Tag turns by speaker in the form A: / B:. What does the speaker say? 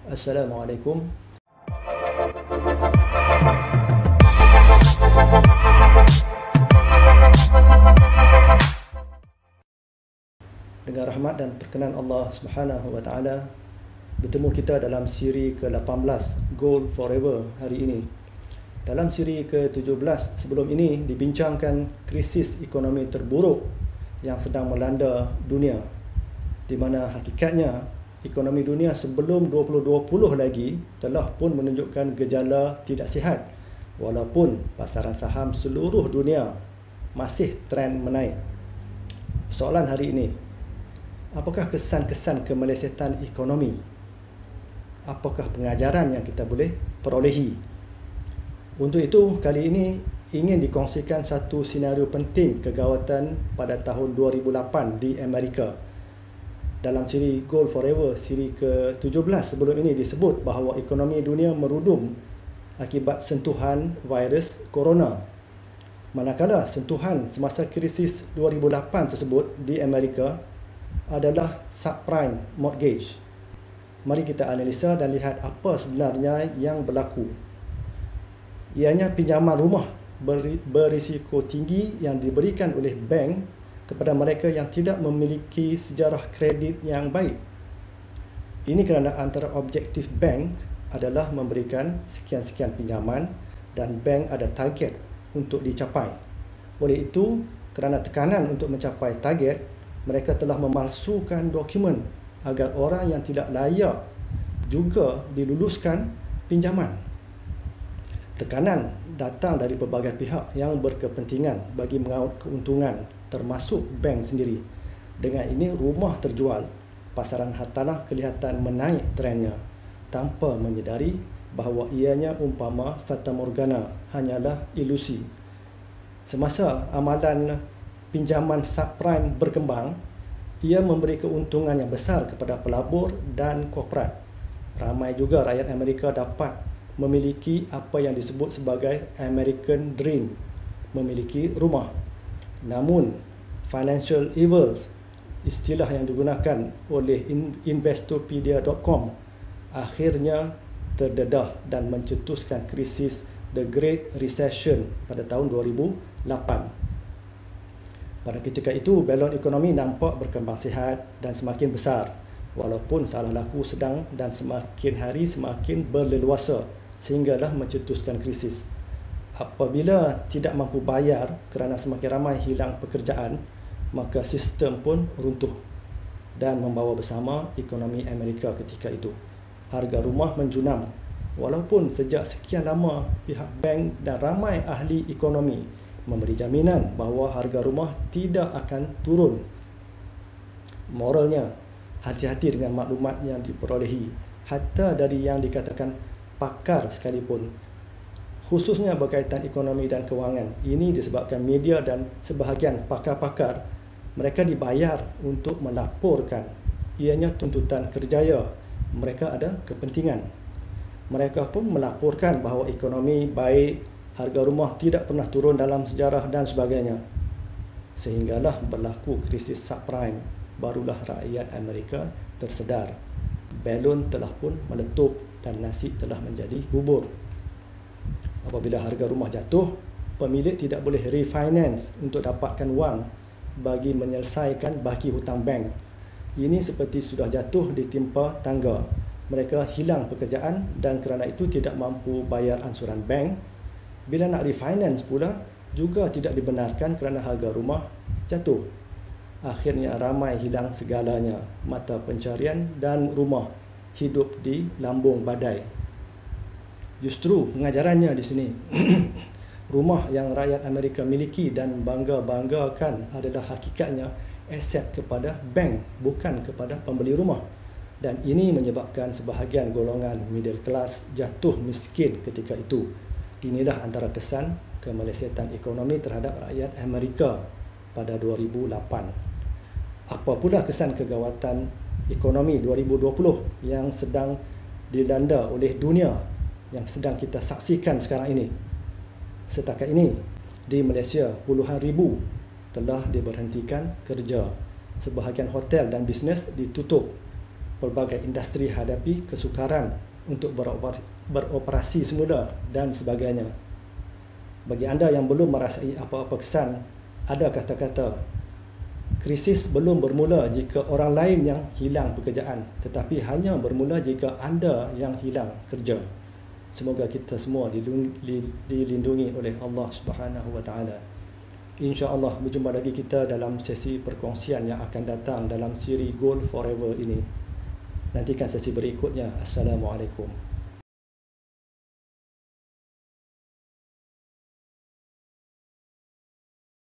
A: Assalamualaikum. Dengan rahmat dan perkenan Allah Subhanahu wa taala, bertemu kita dalam siri ke-18 Gold Forever hari ini. Dalam siri ke-17 sebelum ini dibincangkan krisis ekonomi terburuk yang sedang melanda dunia, di mana hakikatnya ekonomi dunia sebelum 2020 lagi telah pun menunjukkan gejala tidak sihat, walaupun pasaran saham seluruh dunia masih trend menaik. Soalan hari ini, apakah kesan-kesan kemelesetan ekonomi? Apakah pengajaran yang kita boleh perolehi? Untuk itu, kali ini ingin dikongsikan satu senario penting kegawatan pada tahun 2008 di Amerika. Dalam siri Gold Forever, siri ke-17 sebelum ini disebut bahawa ekonomi dunia merudum akibat sentuhan virus corona. Manakala sentuhan semasa krisis 2008 tersebut di Amerika adalah subprime mortgage. Mari kita analisa dan lihat apa sebenarnya yang berlaku. Ianya pinjaman rumah berisiko tinggi yang diberikan oleh bank kepada mereka yang tidak memiliki sejarah kredit yang baik. Ini kerana antara objektif bank adalah memberikan sekian-sekian pinjaman dan bank ada target untuk dicapai. Oleh itu, kerana tekanan untuk mencapai target, mereka telah memalsukan dokumen agar orang yang tidak layak juga diluluskan pinjaman. Tekanan datang dari pelbagai pihak yang berkepentingan bagi mengaut keuntungan, termasuk bank sendiri. Dengan ini, rumah terjual, pasaran hartanah kelihatan menaik trennya tanpa menyedari bahawa ianya umpama fata morgana, hanyalah ilusi. Semasa amalan pinjaman subprime berkembang, ia memberi keuntungan yang besar kepada pelabur dan korporat. Ramai juga rakyat Amerika dapat memiliki apa yang disebut sebagai American Dream, memiliki rumah. Namun, financial evils, istilah yang digunakan oleh investopedia.com, akhirnya terdedah dan mencetuskan krisis The Great Recession pada tahun 2008. Pada ketika itu, balon ekonomi nampak berkembang sihat dan semakin besar, walaupun salah laku sedang dan semakin hari semakin berleluasa sehinggalah mencetuskan krisis. Apabila tidak mampu bayar kerana semakin ramai hilang pekerjaan, maka sistem pun runtuh dan membawa bersama ekonomi Amerika ketika itu. Harga rumah menjunam, walaupun sejak sekian lama pihak bank dan ramai ahli ekonomi memberi jaminan bahawa harga rumah tidak akan turun. Moralnya, hati-hati dengan maklumat yang diperolehi, hatta dari yang dikatakan pakar sekalipun, khususnya berkaitan ekonomi dan kewangan. Ini disebabkan media dan sebahagian pakar-pakar mereka dibayar untuk melaporkan, ianya tuntutan kerjaya. Mereka ada kepentingan. Mereka pun melaporkan bahawa ekonomi baik, harga rumah tidak pernah turun dalam sejarah dan sebagainya. Sehinggalah berlaku krisis subprime. Barulah rakyat Amerika tersedar balon telah pun meletup dan nasi telah menjadi bubur. Apabila harga rumah jatuh, pemilik tidak boleh refinance untuk dapatkan wang bagi menyelesaikan baki hutang bank. Ini seperti sudah jatuh ditimpa tangga. Mereka hilang pekerjaan dan kerana itu tidak mampu bayar ansuran bank. Bila nak refinance pula, juga tidak dibenarkan kerana harga rumah jatuh. Akhirnya ramai hilang segalanya, mata pencarian dan rumah, hidup di lambung badai. Justru pengajarannya di sini, rumah yang rakyat Amerika miliki dan bangga-banggakan adalah hakikatnya aset kepada bank, bukan kepada pembeli rumah. Dan ini menyebabkan sebahagian golongan middle class jatuh miskin ketika itu. Inilah antara kesan kemelesetan ekonomi terhadap rakyat Amerika pada 2008. Apa pula kesan kegawatan ekonomi 2020 yang sedang dilanda oleh dunia, yang sedang kita saksikan sekarang ini? Setakat ini, di Malaysia puluhan ribu telah diberhentikan kerja. Sebahagian hotel dan bisnes ditutup. pelbagai industri hadapi kesukaran untuk beroperasi semula dan sebagainya. Bagi anda yang belum merasai apa-apa kesan, ada kata-kata, krisis belum bermula jika orang lain yang hilang pekerjaan, tetapi hanya bermula jika anda yang hilang kerja. Semoga kita semua dilindungi oleh Allah Subhanahu wa taala. InsyaAllah berjumpa lagi kita dalam sesi perkongsian yang akan datang dalam siri Gold Forever ini. Nantikan sesi berikutnya. Assalamualaikum.